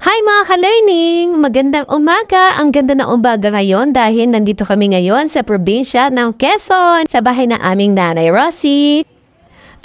Hi mga ka-learning! Magandang umaga! Ang ganda ng umaga ngayon dahil nandito kami ngayon sa probinsya ng Quezon, sa bahay ng aming nanay Rosie.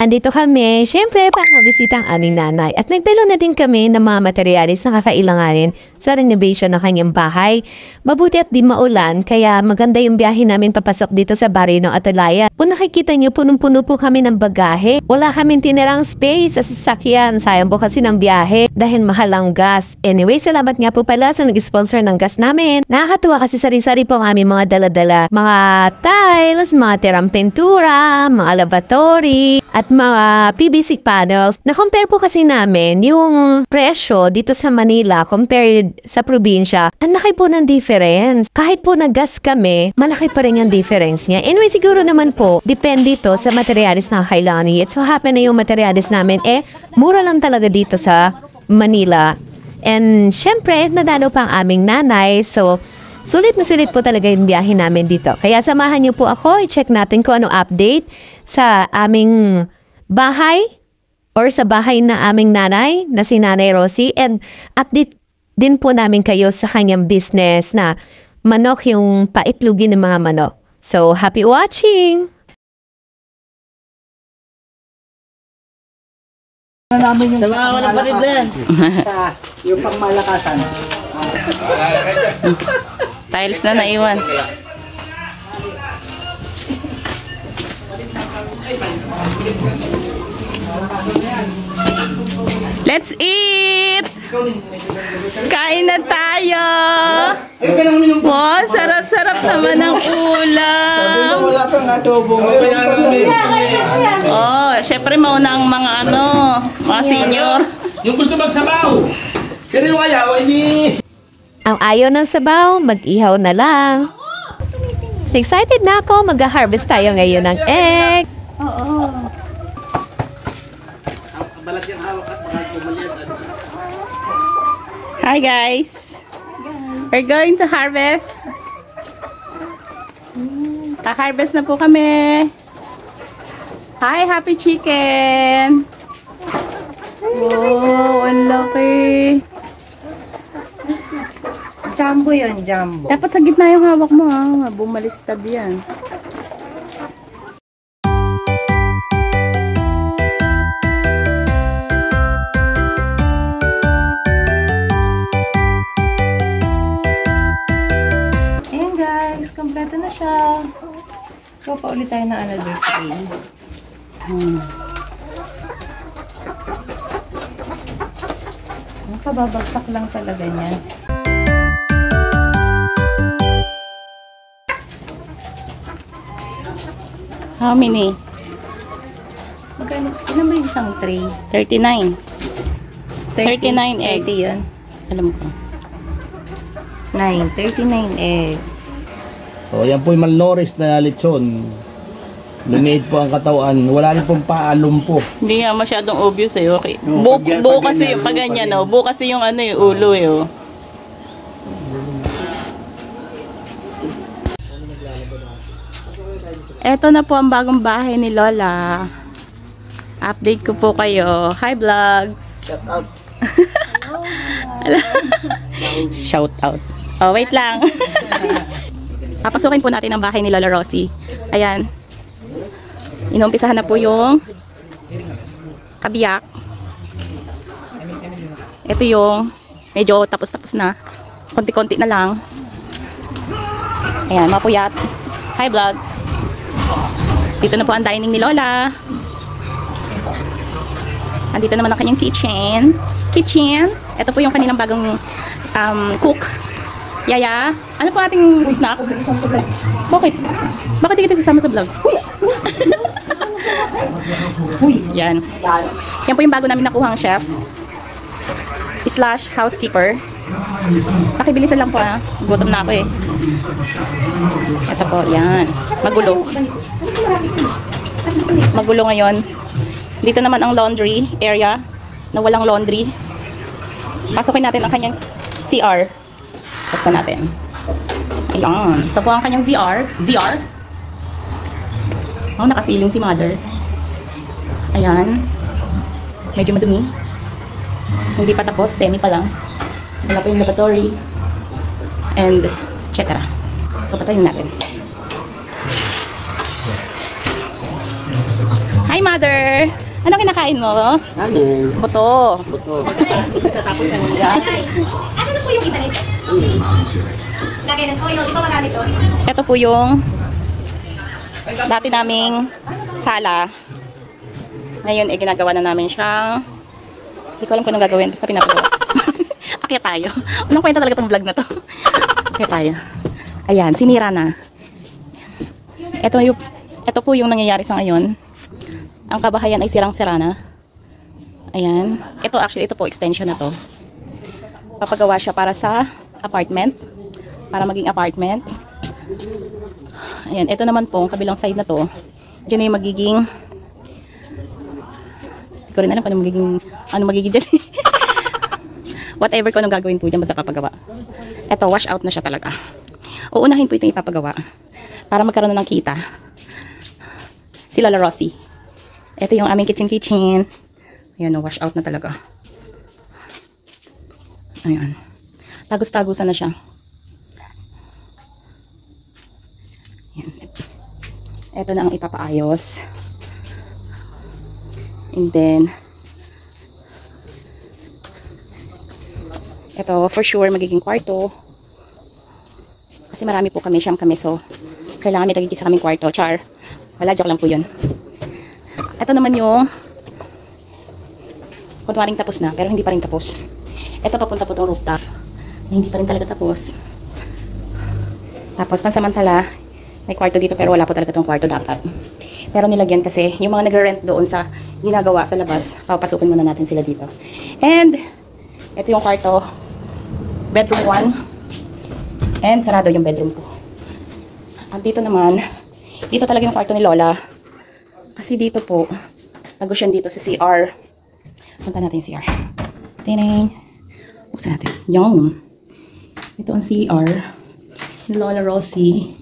Andito kami, syempre, para mabisita ang aming nanay. At nagdalo na din kami ng mga materialis na kakailanganin sa renovation ng kanyang bahay. Mabuti at di maulan, kaya maganda yung biyahe namin papasok dito sa barrio ng Atalaya. Kung nakikita nyo, punong-puno po kami ng bagahe. Wala kaming tinirang space sa sasakyan. Sayang po kasi ng biyahe dahil mahal ang gas. Anyway, salamat nga po pala sa nag-sponsor ng gas namin. Nakakatuwa kasi sari-sari po ang aming mga dala-dala. Mga tiles, mga tirang pintura, mga lavatory, at mga PVC panels. Na-compare po kasi namin yung presyo dito sa Manila compared sa probinsya. Ang laki po ng difference. Kahit po nag-gas kami, malaki pa rin yung difference niya. Anyway, siguro naman po, depende ito sa materialis na kailangan niya. So, happen na yung materialis namin, mura lang talaga dito sa Manila. And, syempre, nadalo pa ang aming nanay. So, sulit na sulit po talaga yung biyahe namin dito. Kaya samahan niyo po ako, i-check natin kung ano update sa aming bahay or sa bahay na aming nanay na si Nanay Rosie, and update din po namin kayo sa kanyang business na manok, yung paitlugin ng mga manok. So, happy watching! Namin yung sa mga kapatid na yan. Sa yung pangmalakasan. Tiles na naiwan. Let's eat! Kain na tayo! Wow, sarap-sarap naman ang ulam! Wala kang adobo. Oh, syempre mauna ang mga mga senior. Yung gusto magsabaw! Pero yung ayaw, hindi! Ang ayaw ng sabaw, mag-ihaw na lang. So excited na ako, mag-harvest tayo ngayon ng egg. Oo. Hi guys! We're going to harvest. Ka-harvest na po kami. Hi, happy chicken! Wow, ang laki! Jumbo yan, jumbo. Dapat sa gitna yung hawak mo ha. Bumalistad yan. Ayan guys, kompleto na siya. So, pa ulit tayo na another tray. Kababagsak lang talaga niya. How many? Magkano? Ilan ba yung isang tray? 39. 39 eggs. 30 yun. Alam ko. 39 egg. O, yan po yung malnourished na lechon. Lumiit po ang katawan. Wala rin pong paalum po. Hindi nga masyadong obvious eh. Okay. Buo kasi yung paganyan oh. Buo kasi yung yung ulo eh oh. Eto na po ang bagong bahay ni Lola. Update ko po kayo. Hi vlogs. Shout out. Shout out. Oh, wait lang. Papasukin po natin ang bahay ni Lola Rosie. Ayan. Inumpisahan na po yung kabiyak. Ito yung medyo tapos-tapos na. Konti-konti na lang. Ayan, mapuyat. Hi vlog. Dito na po ang dining ni Lola. Andito naman ang kanyang kitchen. Ito po yung kanilang bagong cook. Yaya, ano po ating snacks? Bakit? Bakit di kita sasama sa vlog? Yan. Yan po yung bago namin nakuhang chef / housekeeper. Pakibilisan lang po ha. Gutom na ako eh. Ito po, yan. Magulo. Magulo ngayon. Dito naman ang laundry area na walang laundry. Pasukin natin ang kanyang CR. Buksan natin. Ayan. Ito po ang kanyang ZR. Oh, nakasiling si mother. Ayan. Medyo madumi. Hindi pa tapos, semi pa lang. Wala pa yung lavatory. And, etc. So, patayin natin. Hi, Mother! Ano kinakain mo? Ano? Buto. Buto. Ano na po yung iba nito? Lagay ng toyo, di ba marami to? Ito po yung dati naming sala. Ngayon, ginagawa na namin siyang hindi ko alam kung anong gagawin. Basta pinapagawa. Akyat tayo. Walang kwenta talaga itong vlog na to. Akyat tayo. Ayan, sinira na. Ito po yung nangyayari sa ngayon. Ang kabahayan ay sirang-sira na. Ayan. Ito po, extension na to. Papagawa siya para sa apartment. Para maging apartment. Ayan. Ito naman po, ang kabilang side na to. Diyan na yung magiging... Hindi ko rin alam kung ano magiging dyan. Whatever ko anong gagawin po dyan, basta papagawa. Ito, wash out na siya talaga. Uunahin po itong ipapagawa. Para magkaroon na ng kita. Si Lola Rosie. Ito yung aming kitchen. Ayan, wash out na talaga. Ayan. Tagus-tagusan na siya. Ayan. Ito na ang ipapaayos. And then, ito, for sure, magiging kwarto. Kasi marami po kami, siyam kami. So, kailangan may tagigisa kaming kwarto. Char. Wala, joke lang po yun. Ito naman yung kunwaring tapos na, pero hindi pa rin tapos. Ito papunta po itong rooftop. Hindi pa rin talaga tapos. Tapos pansamantala, may kwarto dito pero wala po talaga itong kwarto dapat. Pero nilagyan kasi yung mga nagre-rent doon sa ginagawa sa labas, papasukin muna natin sila dito. And ito yung kwarto, bedroom 1. And sarado yung bedroom 2. At dito naman, dito talaga yung kwarto ni Lola. Kasi dito po, tago siya dito sa CR. Punta natin yung CR. Tining. Buksan natin. Yung. Ito ang CR. Lola Rosie.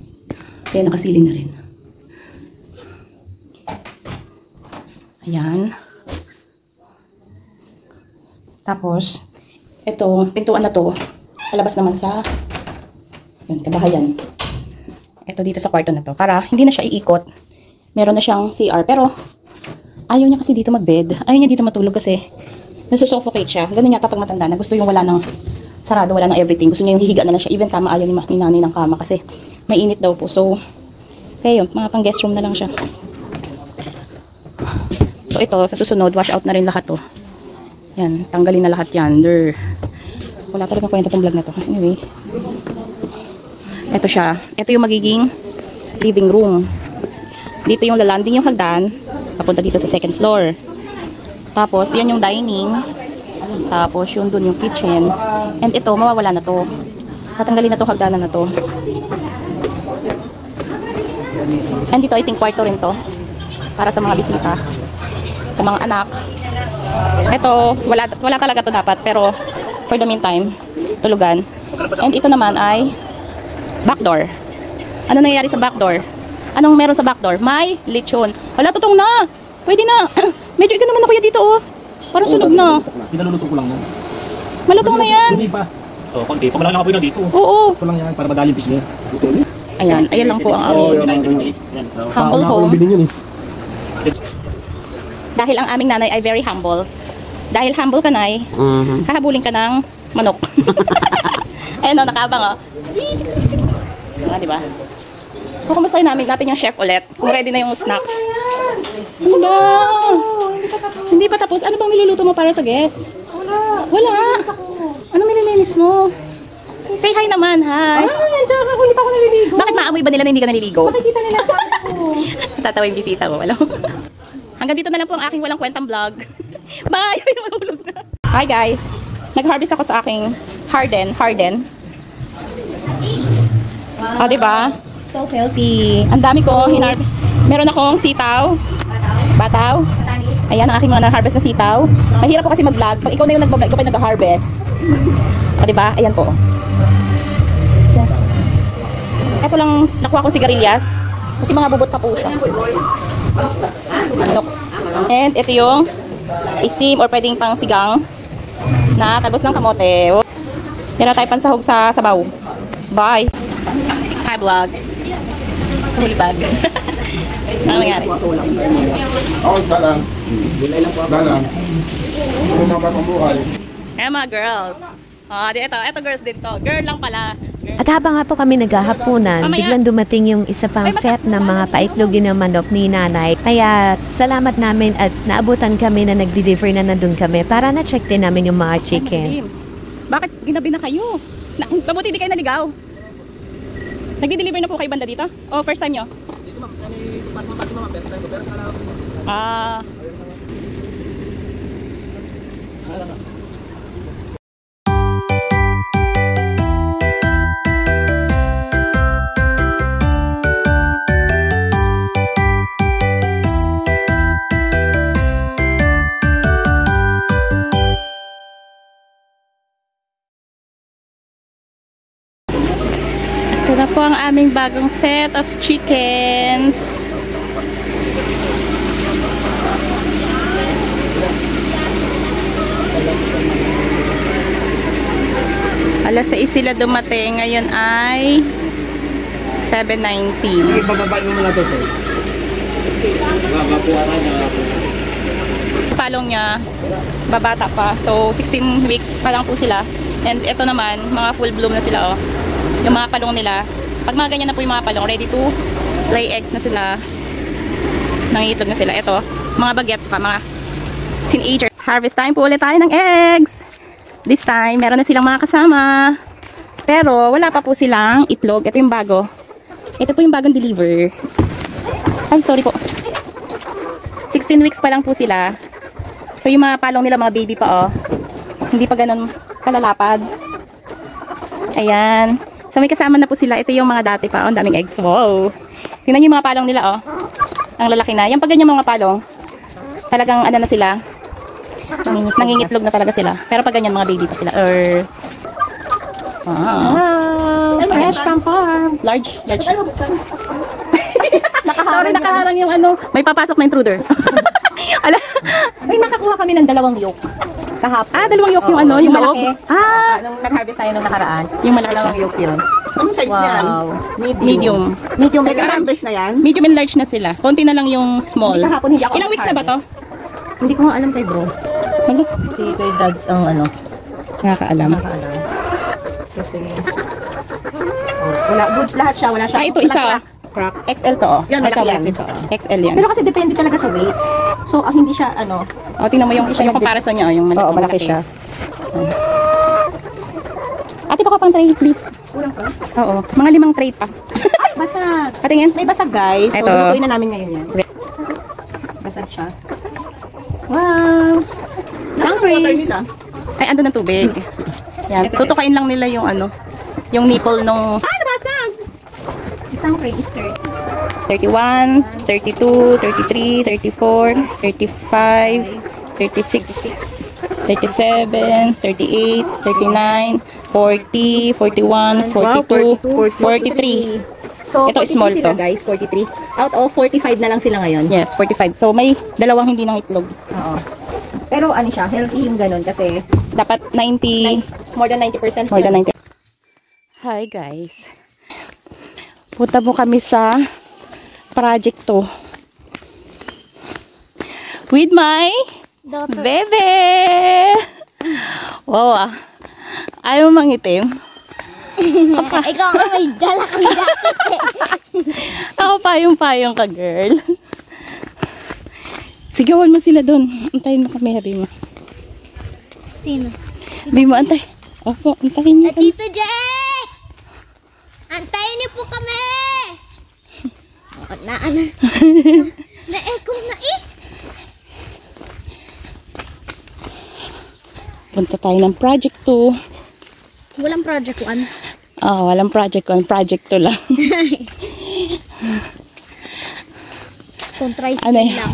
Kaya nakasiling na rin. Ayan. Tapos, ito, pintuan na to. Palabas naman sa yun, kabahayan. Ito dito sa kwarto na to. Para hindi na siya iikot. Meron na siyang CR. Pero, ayaw niya kasi dito mag-bed. Ayaw niya dito matulog kasi nasusuffocate siya. Ganun yata pag matanda na. Gusto yung wala ng sarado, wala ng everything. Gusto niya yung hihiga na lang siya. Even kama, ayaw ni nanay ng kama kasi may init daw po. So, kaya yun, mga pang guest room na lang siya. So, ito, sa susunod, wash out na rin lahat to. Yan, tanggalin na lahat yan. Wala talagang kwenta tong vlog na to. Anyway, ito siya. Ito yung magiging living room. Dito yung lalanding yung hagdan. Papunta dito sa second floor. Tapos, yan yung dining. Tapos, yun dun yung kitchen. And ito, mawawala na to. Tatanggalin na to hagdanan na to. And dito, I think, kwarto rin to. Para sa mga bisita. Sa mga anak. Ito, wala talaga to dapat. Pero, for the meantime, tulugan. And ito naman ay backdoor. Ano nangyayari sa backdoor? Anong meron sa backdoor? May lechon. Wala, tutong na. Pwede na. Medyo iga naman na kuya dito, oh. Parang sunog na. Pinaluluto ko lang yan. Malutong na yan. Hindi pa. Oh, konti. Pag malaki na na dito. Oo. Ito lang yan para madali yung niya. Ayan. Ayan lang po ang aming humble home. Dahil ang aming nanay ay very humble. Dahil humble ka, nay, kahabulin ka ng manok. Ayan o, nakaabang o. Diba? So, kumustahin natin yung chef ulit. Kung ready na yung snacks. Ano ba? Hindi pa tapos. Ano bang niluluto mo para sa guest? Wala. Ano nililinis mo? Say hi naman, hi. Diyan ako, hindi pa ako naliligo. Bakit maamoy ba nila na hindi ka naliligo? Makikita nila ako. Tatawa yung bisita mo, alam mo. Hanggang dito na lang po ang aking walang kwentang vlog. Bye! Hi guys! Nag-harvest ako sa aking harden. O, diba? So healthy. Ang dami ko hinarvest. Meron akong sitaw. Bataw. Ayan ang aking mga na-harvest na sitaw. Mahirap po kasi mag-vlog. Pag ikaw na yung nag-vlog, ikaw pa yung nag-harvest. O, diba? Ayan po. Ito lang nakuha kong sigarilyas. Kasi mga bubot pa po siya. And ito yung steam or pwedeng pang sigang na talbos ng kamote. Tira tayo pansahog sa sabaw. Bye! Hi vlog! Huli bag. Ano nangyari? Dalang. Dalang. Bumaba pang buhay. Ayan mga girls. Ito girls din to. Girl lang pala. At habang nga po kami naghahapunan, Mamaya. biglang dumating yung isa pang set ng mga paitlogin ng manok ni nanay. Kaya salamat namin at naabutan kami na nag-deliver na nandun kami para na-check din namin yung mga chicken. Bakit ginabi na kayo? Mabuti di kayo naligaw. Nagdi-deliver na po kayo banda dito? O first time nyo? Dito ma'am. First time ko. Pero ah. Ito na po ang aming bagong set of chickens. Alas 6 sila dumating. Ngayon ay 7:19. Ibababa mo muna to. Mapuara niya. Palong niya, babata pa. So, 16 weeks pa lang po sila. And ito naman, mga full bloom na sila, oh. Yung mga palong nila. Pag mga ganyan na po yung mga palong, ready to lay eggs na sila. Nangiitlog na sila. Ito, mga bagets pa, mga teenager. Harvest time po ulit tayo ng eggs. This time, meron na silang mga kasama. Pero, wala pa po silang itlog. Ito yung bago. Ito po yung bagong deliver. Ay, sorry po. 16 weeks pa lang po sila. So, yung mga palong nila, mga baby pa, oh. Hindi pa ganun kalalapad. Ayan. So, may kasama na po sila. Ito yung mga dati pa. Oh, ang daming eggs. Wow. Tingnan yung mga palong nila, oh. Ang lalaki na. Yung pag ganyan mga palong, talagang ano na sila. Nangingitlog na talaga sila. Pero pag ganyan, mga baby pa sila. Wow. Fresh from farm. Large. Sorry, nakaharang yung ano. May papasok na intruder. Ala. Ay, nakakuha kami ng 2 yoke. Kahapon. Dalawang yoke yung ano, yung loob. malaki. Nung nag-harvest tayo nung nakaraan. Yung malaki siya. 2 yoke yun. Anong size niyan? Medium. Medium. Harvest na yan? Medium and large na sila. Konti na lang yung small. Hindi kahapon, hindi ako Ilang weeks na ba to? Hindi ko nga alam kay bro. Ano? Si Toy Dads ang ano. Nakakaalam. Nakaalam. Kasi wala goods lahat siya, wala siya. Ito isa. Crack. XL to, oh. Yan, Ito, malaki yan. ito. XL yan. Pero kasi depende talaga sa weight. So, hindi siya ano. O, tingnan mo yung, Hindi siya yung comparison niya, oh, yung malaki. Oo, malaki siya. Ate, baka pang tray, please. Kulang pa? Oo. Mga 5 tray pa. Ay, basag. Patingin. May basag guys. So, Ito. lutuin na namin ngayon yan. Basag siya. Wow. Isang tray. Ay, ando ng tubig. Yan. Tutukain lang nila yung ano, yung nipple nung Isang tray is 31, 32, 33, 34, 35, 36, 37, 38, 39, 40, 41, 42, 43. So, Ito, 43 small sila to. guys, 43. Out of 45 na lang sila ngayon. Yes, 45. So, may dalawang hindi ng itlog. Oo. Pero ano siya, healthy yung ganun kasi Dapat 90, more than 90%. more than 90. Hi guys. Punta mo kami sa project to. With my bebe! Wow ah. Ayaw mangitim. Ikaw nga may dala kang jacket eh. Ako payong-payong ka, girl. Sigawan mo sila doon. Antayin mo kami, habi mo. Sino? Habi mo, antay. Opo, antayin niyo kami. Tito Jack! Antayin niyo po kami! Na-echo na eh. Punta tayo ng project 2. Walang project 1. Walang project 1. Project 2 lang. Kung tricycle Ano eh? lang.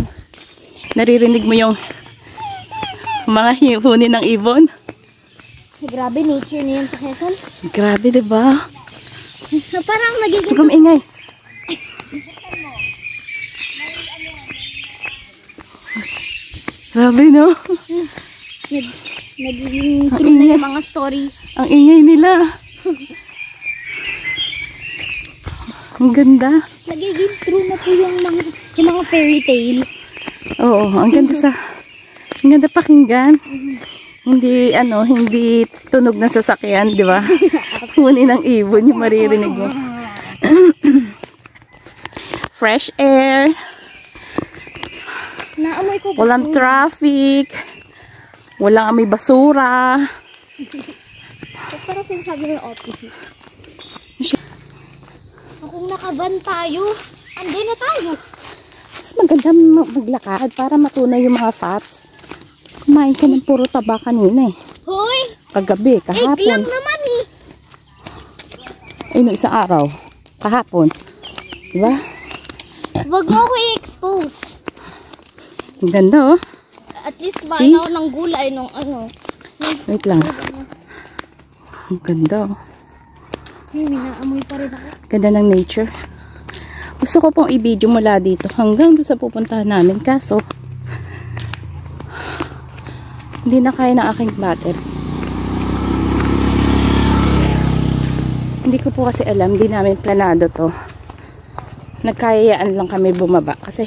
Naririnig mo yung mga huni ng ibon? Grabe, nature niya yan sa Quezon. Grabe, diba? Parang Gusto nagiging... kong ingay. Grabe, no? Nagiging true na yung mga story Ang ingay nila. Ang ganda. Nagiging true na po yung mga fairy tale. Oo, ang ganda pakinggan. Hindi hindi tunog ng sasakyan, di ba? Huni ng ibon yung maririnig mo. Fresh air. Naamoy ko Walang traffic. Walang amoy basura. Parang sinasabi mo yung opposite. Kung nakaban tayo, andun na tayo. Mas maganda maglakad para matunay yung mga fats. Kumain ka ng puro taba kanina eh. Hoy! Kagabi, Egg lang kahapon. naman eh. Ay, no, isang araw. Kahapon. Diba? Huwag mo ako i-expose. Ang ganda oh. At least ba See? ako ng gulay nung ano. Wait lang. Ang ganda oh. May naamoy pa rin ako. Ganda ng nature. Gusto ko pong i-video mula dito hanggang doon sa pupuntahan namin. Kaso, hindi na kaya ng aking battery. Hindi ko po kasi alam. Hindi namin planado to. Nagkayayaan lang kami bumaba. Kasi,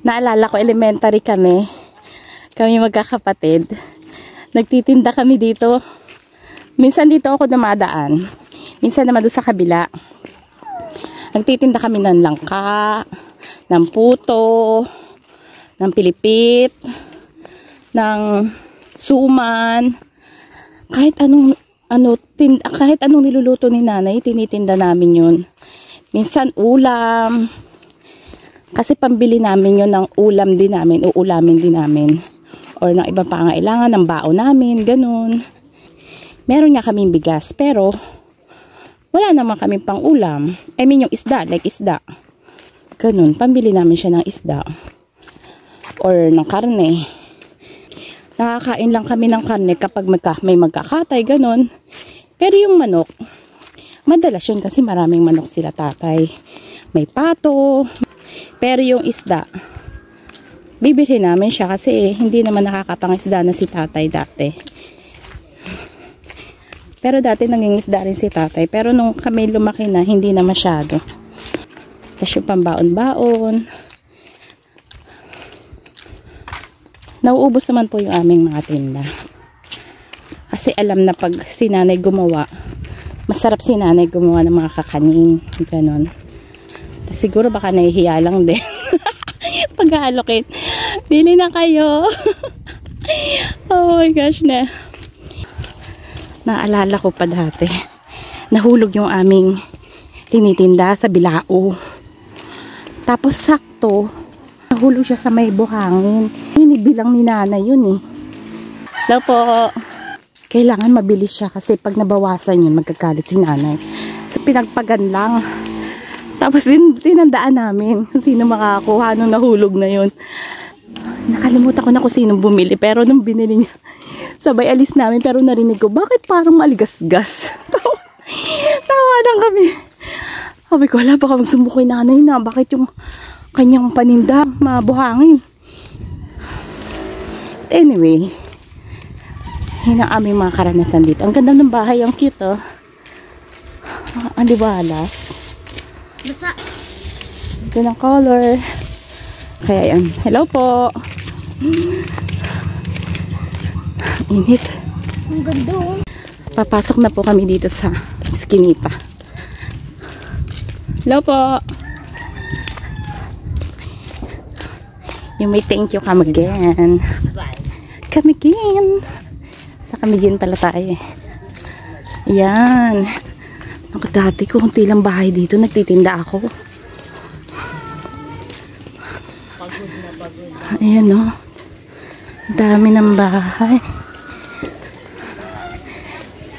naalala ko, elementary kami. Kami magkakapatid. Nagtitinda kami dito. Minsan dito ako dumadaan. Minsan naman doon sa kabila. Nagtitinda kami ng langka, ng puto, ng pilipit, ng suman. Kahit anong niluluto ni nanay, tinitinda namin yun. Minsan ulam. Kasi pambili namin yun ng ulam din namin, uulamin din namin. Or ng ibang pangailangan, ng baon namin, ganun. Meron nga kaming bigas, pero wala naman kaming pang ulam. I mean yung isda, like isda. Ganun, pambili namin siya ng isda. Or ng karne. Nakakain lang kami ng karne kapag may magkakatay, ganun. Pero yung manok, madalas yun kasi maraming manok sila tatay. May pato. Pero yung isda, bibili namin siya kasi hindi naman nakakapangisda na si tatay dati. Pero dati nangingisda rin si tatay. Pero nung kami lumaki na, hindi na masyado. Tapos yung pambaon-baon. Nauubos naman po yung aming mga tinda. Kasi alam na pag si nanay gumawa, masarap si nanay gumawa ng mga kakanin. Ganon. Tapos siguro baka nahihiya lang din. Pag-aalokin. Bili na kayo. Oh my gosh na. Naalala ko pa dati, nahulog yung aming tinitinda sa Bilao. Tapos sakto, nahulog siya sa may buhangin. Yun, ibilang ni nanay yun eh. Hello po. Kailangan mabilis siya kasi pag nabawasan yun, magkagalit si nanay. So pinagpagan lang. Tapos tinandaan namin kung sino makakuha nung nahulog na yun. Nakalimutan ko na kung sino bumili, pero nung binili niya, sabay alis namin, pero narinig ko, bakit parang maligas-gas? Tawa lang kami. Sabi ko, wala, baka magsumbukoy nanay na. Bakit yung kanyang paninda mabuhangin? Anyway, yun ang aming mga karanasan dito. Ang ganda ng bahay, ang cute oh. Ang liwalas. Basa. Ito ng color. Kaya yan. Hello po. Init. Ang ganda oh. Papasok na po kami dito sa Skinita. Hello po. You may thank you come again. Come again. Sa Camiguin pala tayo eh. Ayan. Ako dati kunti lang bahay dito. Nagtitinda ako. Ayan o. Dami ng bahay.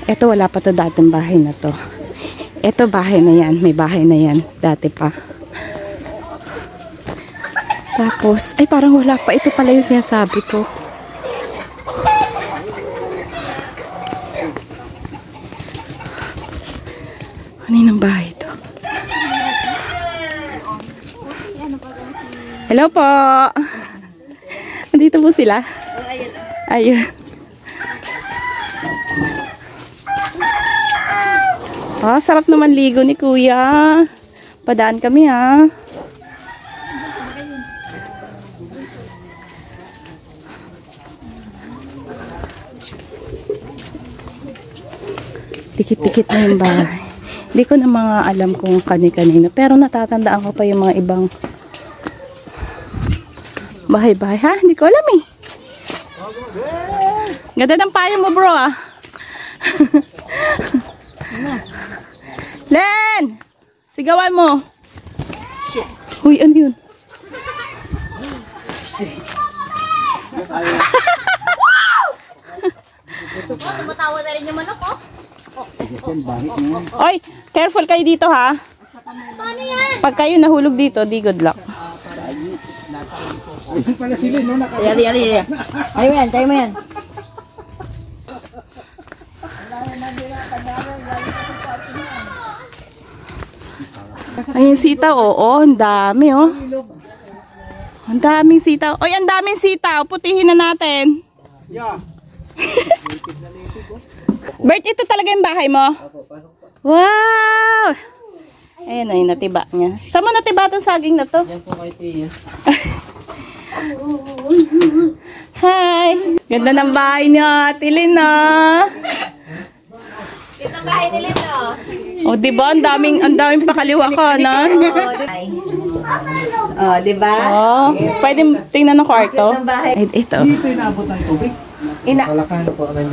Ito wala pa to dating bahay na to. Ito bahay na yan. May bahay na yan. Dati pa. Tapos, ay parang wala pa. Ito pala yung sinasabi ko. Kaninang bahay ito? Hello po! Andito po sila. Ayun. Ah, sarap naman ligo ni Kuya. Padaan kami ha. Tikit-tikit na yung bahay. Hindi ko na mga alam kung kani-kanino. Pero natatandaan ko pa yung mga ibang bahay-bahay. Ha? Hindi ko alam eh. Ganda ng payo mo bro ah. Len! Sigawan mo. Uy, ano yun? Tumatawa na rin yung manok, oh. Oy, careful kayo dito ha. Paano yan? Pag kayo nahulog dito, di good luck. Yari. Tayo mo yan. Ayun sitaw, oo, ang dami oh. Ang daming sitaw. Oy, ang daming sitaw. Putihin na natin. Bert, ito talaga yung bahay mo? Wow! Ayan ay natiba niya. Saan mo natiba itong saging na to? Yan po kay Tia. Hi! Ganda ng bahay niya, Ate Lynn ah. Ito ang bahay nila ito. O, diba? Ang daming pakaliwa ka na. Oh, diba? Oh, pwede tingnan ng kwarto. Ang bahay. Ay, ito. Dito inaabot ng tubig.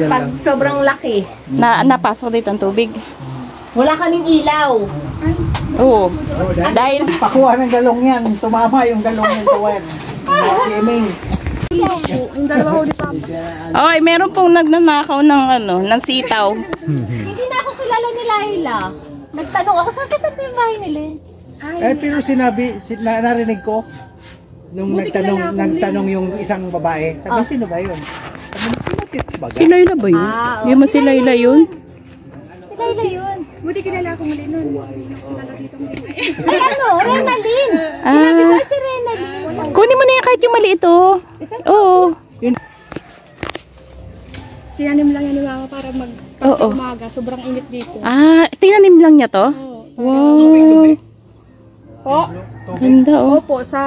Pag sobrang laki. Napasok dito ang tubig. Wala kaming ilaw. Oo. Dahil Pakuha ng galong yan. Tumama yung galong yan sa wire. Swimming. Oy, meron pong nagnanakaw ng sitaw. Hindi na ako kilala ni Laila. Nagtanong ako, saan yung bahay nila? Pero narinig ko, nung nagtanong yung isang babae, sabi, sino ba yun? Sabi, sino Tits Baga? Si Laila ba yun? Hindi mo si Laila yun? Si Laila yun. Buti kilala ko muli nun. Ay ano, Renalyn. Sinabi ko si Renalyn. Kunin mo na yan kahit yung maliit oh. Oo. Tinanim lang yan ni Mama para Oo. umaga. Sobrang init dito. Ah, tinanim lang niya to? Wow. Po? Ganda oh. Opo, sa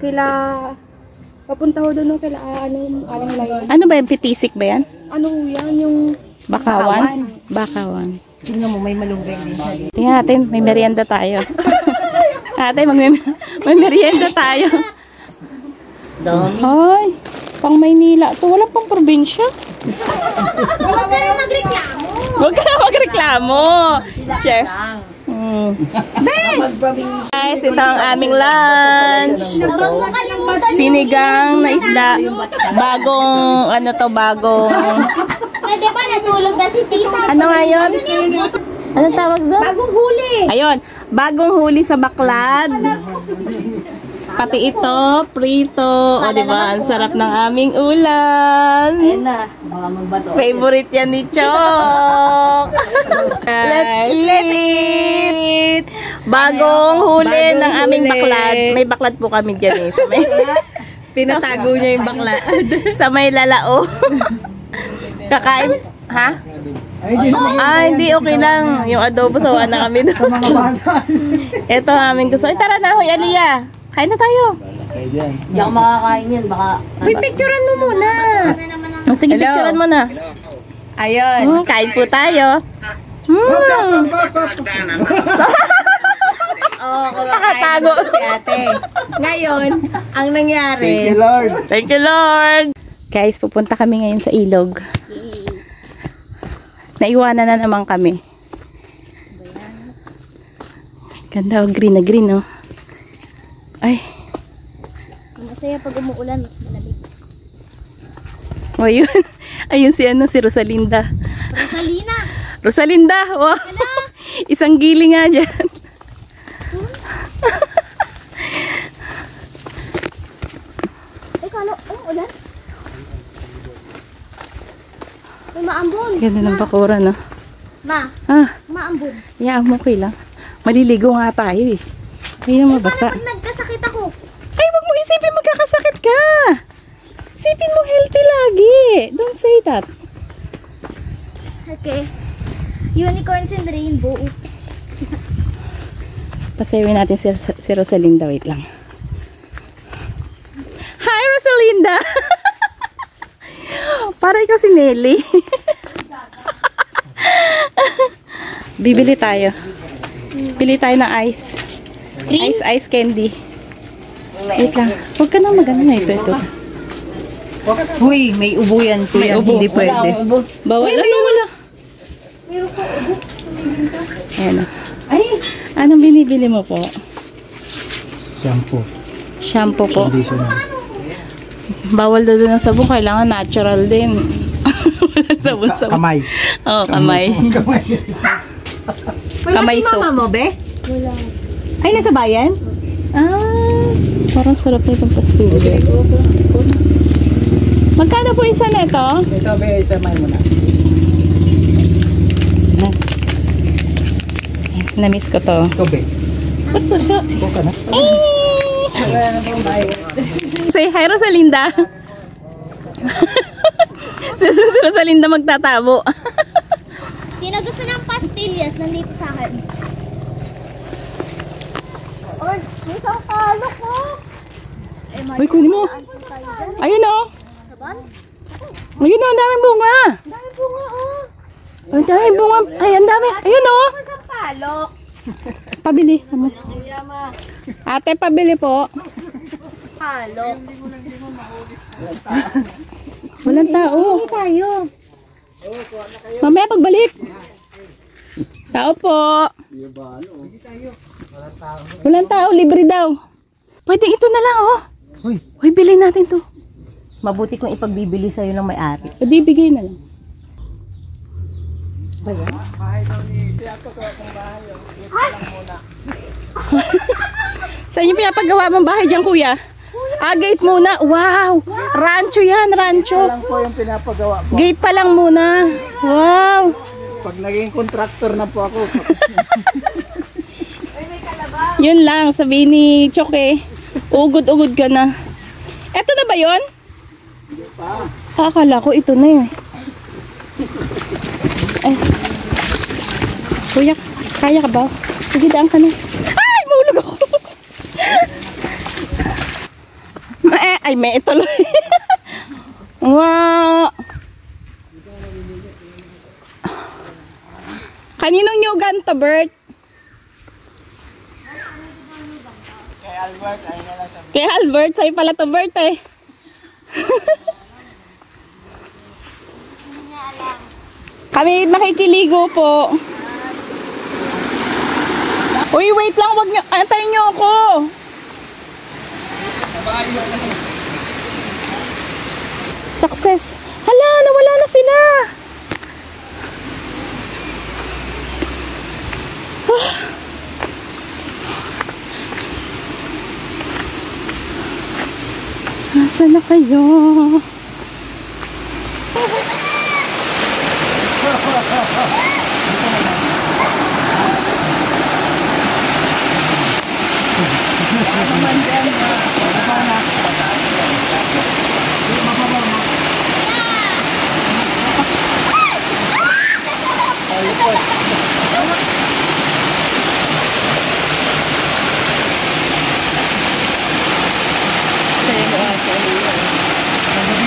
kila... Papunta ho doon kila aling Laila. Ano ba yung pitisik ba yan? Ano yan, yung... Bakawan? Bakawan. Tingnan mo, may malunggay din siya dito. Tingnan natin, may merienda tayo. Ate, may merienda tayo. Dami. Hoy, pang Maynila to. Walang pang probinsya. Huwag ka na magreklamo. Huwag ka na magreklamo. Chef. Guys, ito ang aming lunch. Huwag mo kalimutan. Sinigang na isda. Bagong Pwede ba natulog na si tita? ano nga yun? Anong tawag doon? Bagong huli. Ayun, bagong huli sa baklad. Pati ito, prito. O, diba? Ang sarap ng aming ulam. Na, mga magbato. Favorite yan ni Chok. Let's eat! Bagong huli ng aming baklad. May baklad po kami dyan eh. Pinatago niya yung bakla. Sa may lalao. Kakain. Ha? Hindi okay lang. Yung adobo sawa na kami doon. Ito ang aming gusto. Ay, tara na, hoy, Aliyah. Kain na tayo. Hindi ako makakain yun. Baka... Uy, picturean mo muna. Sige, picturean mo na. Ayun. Kain po tayo. Oo, kumakain na si ate. Ngayon, ang nangyari... Thank you, Lord. Thank you, Lord. Guys, pupunta kami ngayon sa ilog. Naiwanan na naman kami. Ganda oh, green na green oh. Ay. Masaya pag umuulan, mas malamig. Oh, yun. Ayun si Rosalinda. Rosalina! Rosalinda! Wow. Isang gili nga dyan. Ay, kala, ulan? May maambon. Ganda ng bakura, no? Ma, maambon. Okay lang. Maliligo nga tayo eh. Ngayon mabasa. Pag nagkasakit ako. Ay, wag mo isipin magkakasakit ka. Isipin mo healthy lagi. Don't say that. Okay. Unicorns and rainbow. Pasayawin natin si Rosalinda. Wait lang. Hi, Rosalinda! Para ikaw si Nelly. Bibili tayo. Bili tayo ng ice. Ice candy. Wait lang. Huwag ka na magano na ito. Uy, may ubo yan, kuya. Hindi pwede. Bawal. Wala. Meron ko ubo. Ayan. Anong binibili mo po? Shampoo po. Bawal daw doon ang sabon. Kailangan natural din. Walang sabon-sabon. Kamay. Oo, kamay. Kamay si soap. mama mo, be? Wala. Ay, nasa bayan? Parang sarap na itong pastillas. Magkano po isa nito? Ito, be, isa may muna. Na-miss ko to. Ito, be. Ba't po siya? Ito ka na. Say hi, Rosalinda. Si Rosalinda magtatabo. Sino gusto ng pastillas? Nandito sa akin. Oy, may isang palo ko. Uy, kunin mo. Ayun o. Saban? Ayun o, ang daming bunga. Dami bunga, oh. Ang daming bunga. Ay, ang dami. Ayun o. Isang palok. Pabili. Ate, pabili po. Palok. Walang tao. Hindi tayo. Mamaya pagbalik. Tao po. Walang tao. Libre daw. Pwede ito na lang oh. Uy, bilhin natin to. Mabuti kung ipagbibili sa'yo ng may-ari. Bibigay na lang. Saan yung pinapagawa mong bahay dyan, kuya? Gate muna. Wow! Rancho yan, rancho. Lang po yung pinapagawa po. Gate pa lang muna. Wow! Pag naging contractor na po ako. Yun lang, sabi ni Choke. Ugod-ugod ka na. Eto na ba yun? Hindi pa. Akala ko ito na yun. Ay. Kuya, kaya ka ba? Sige, daan ka na. Ay, mahulog ako. Ay, may ituloy. Wow. Kaninong nyugan to, Bert? Kay Albert, ayun na lang sabi. Kay Albert, sa'yo pala to, Bert eh. Kami makikiligo po. Uy, wait lang, wag niyo, antayin niyo ako. Success. Hala, nawala na sila. Nasaan na kayo?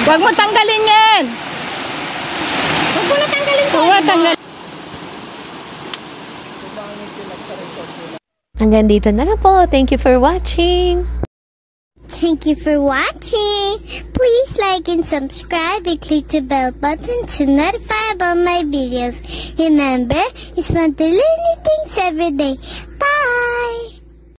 Huwag mo tanggalin yan. Huwag mo na tanggalin. Huwag mo tanggalin. Hanggang dito na lang po. Thank you for watching. Thank you for watching. Please like and subscribe and click the bell button to notify about my videos. Remember, it's fun to learn new things every day. Bye!